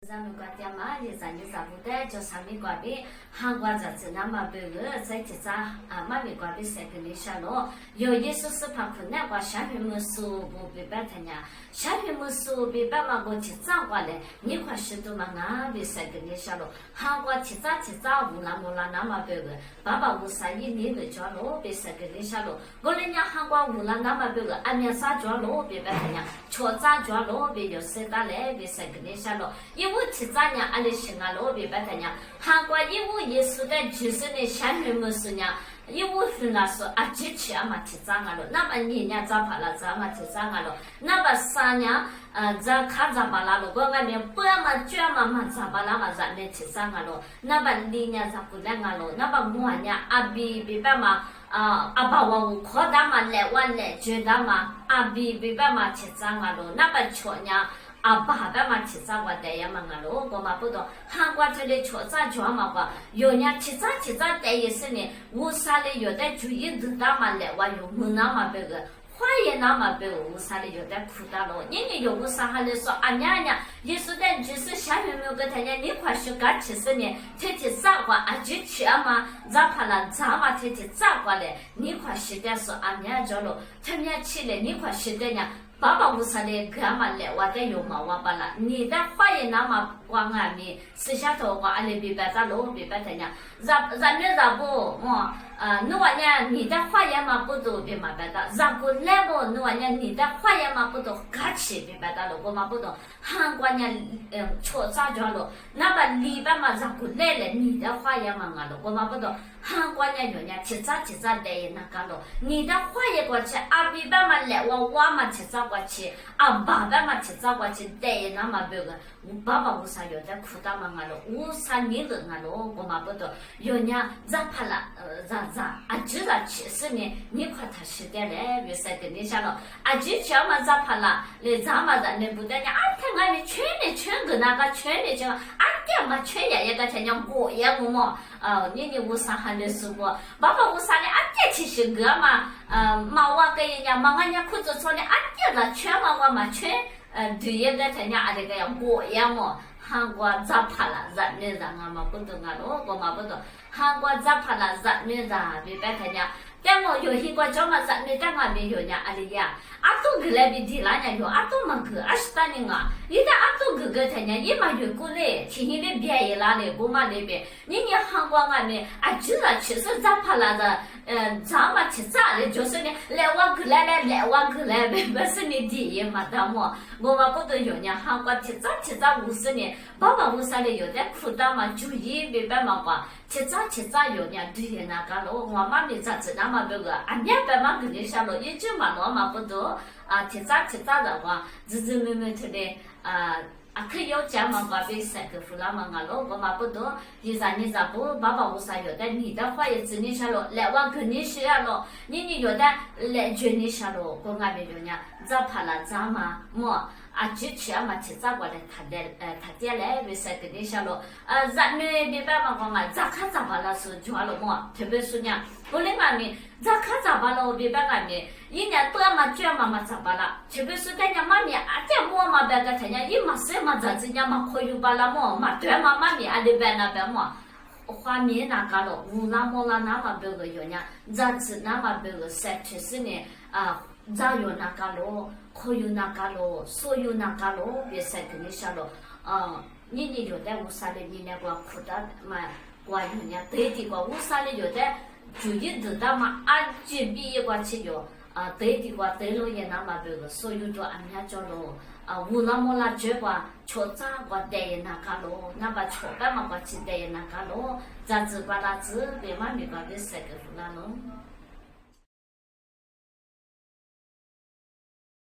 咱们国家嘛，也咱就啥不得，就上面国边，韩国这次那么别个在这咋啊，嘛面国边三个年下咯，有一说是怕困难，我下面没说不别白他呀，下面没说别白嘛，我去找过来，你快许多嘛，俺别三个年下咯，韩国去找，乌拉木拉那么别个，爸爸乌啥一年没交咯，别三个年下咯，我人家韩国乌拉那么别个，俺面啥交咯，别白他呀，错咋交咯，别有谁打来，别三个年下咯，因为。提早呢，俺的心啊老别白的呢。韩国一五一十的就是呢，下面么是呢，一五是那是啊，机器啊嘛提早啊了，那么你呢咋怕了？咋嘛提早啊了？那么三年咋看咋巴啦了？我外面不要嘛卷嘛咋巴啦嘛咋没提早啊了？那么你呢咋不来啊了？那么我呢啊别白嘛。把我扩大嘛来玩来，觉得嘛别白嘛提早啊了，那么去呢。爸爸嘛提早我带呀嘛咯，我嘛不懂。韩国这里确实讲嘛话，有人提早带一些呢，乌啥的有的注意得到嘛来，我有没那么别个，话也那么别个，乌啥的有的苦大咯。人有乌啥还来说娘，也是的，就是下面没有个他家，你快去干其实呢，天天早过就去嘛，咋怕了咋嘛天天早过来，你快去的说娘着了，他们起来你快去的呢。爸爸无啥的干嘛来？我在用嘛，我把了。你的话也那么光俺们私下头我俺们别白咋路别白他娘，咱们咋不么？那玩意你的话也嘛不多别嘛白的，咋不来不？那玩意你的话也嘛不多，客气别白的了，我嘛不懂。韩国人错咋着了？那么里边嘛咋不来了？你的话也嘛了，我嘛不懂。韩国人有人提早来那个了，你的话也过去，别白嘛来我嘛提早。过去爸爸嘛提早过去带那么别个，我爸爸为啥有点苦大嘛了？为啥你人啊咯？我嘛不懂。有人咋怕了？咋就是其实呢，你看他时间来，为啥跟你想了？就叫嘛咋怕了？来咋嘛人呢不得呢？他俺们圈个那个圈的叫爹嘛圈也个天讲过也我嘛。你为啥还没说过？爸爸为啥呢？爹其实个嘛，嘛我跟人家嘛俺家苦做错的爹了圈嘛我嘛圈，对一个天讲那个要过也嘛。韩国咋怕了？人们让俺嘛不懂啊咯，我嘛不懂。韩国咋怕了？人们让别白天讲。但我有些国家嘛，咱们在外面有人阿里呀，都过来比地那人有，都嘛个20多年啊，你的都个他呢，也嘛有过来，天天的便宜啦嘞，不嘛那边，你韩国外面就是其实咋怕了的，咋嘛去咋的，就是呢，来我过来，不是你第一嘛，的么？我嘛不都有人韩国去咋50年，爸爸50年有点苦的嘛，就一别白嘛话。去咋有人对那个咯，我妈咪咋子那么别个，娘白嘛跟你说了，一句嘛我嘛不多，去咋的话，日妹出来可以要讲嘛话比3个夫啦嘛咯，我嘛不多，你咋不，爸爸为啥有的你的话也只你说了，来我跟你说了，你有的来就你说了，我俺们有人咋怕了咋嘛么？就去嘛，去咋过来？他爹来为啥跟你说了？咱们别白嘛讲咋看咋巴了是抓了么？特别是呢，我的妈咪咋看咋巴了？别白俺们一年多嘛卷嘛咋巴了？特别是咱家妈咪这么嘛别个他家一嘛谁嘛咋子家嘛可以巴了么？嘛对嘛妈咪里边那边么？画面那个了，乌拉木拉那么别个有呢，咋子那么别个确实呢咋有那个咯？可有那个咯，所有那个咯，别再跟你说了。你有的乌啥的，你那个苦的嘛，我有呢，对的个乌啥的有的，注意得到嘛，就比一个去有，对的个对了也那么别个，所有就俺家叫咯，乌拉木拉这个，错咋个对那个咯，那把错的嘛个去对那个咯，咋子把那子别嘛别个别塞个胡啦咯。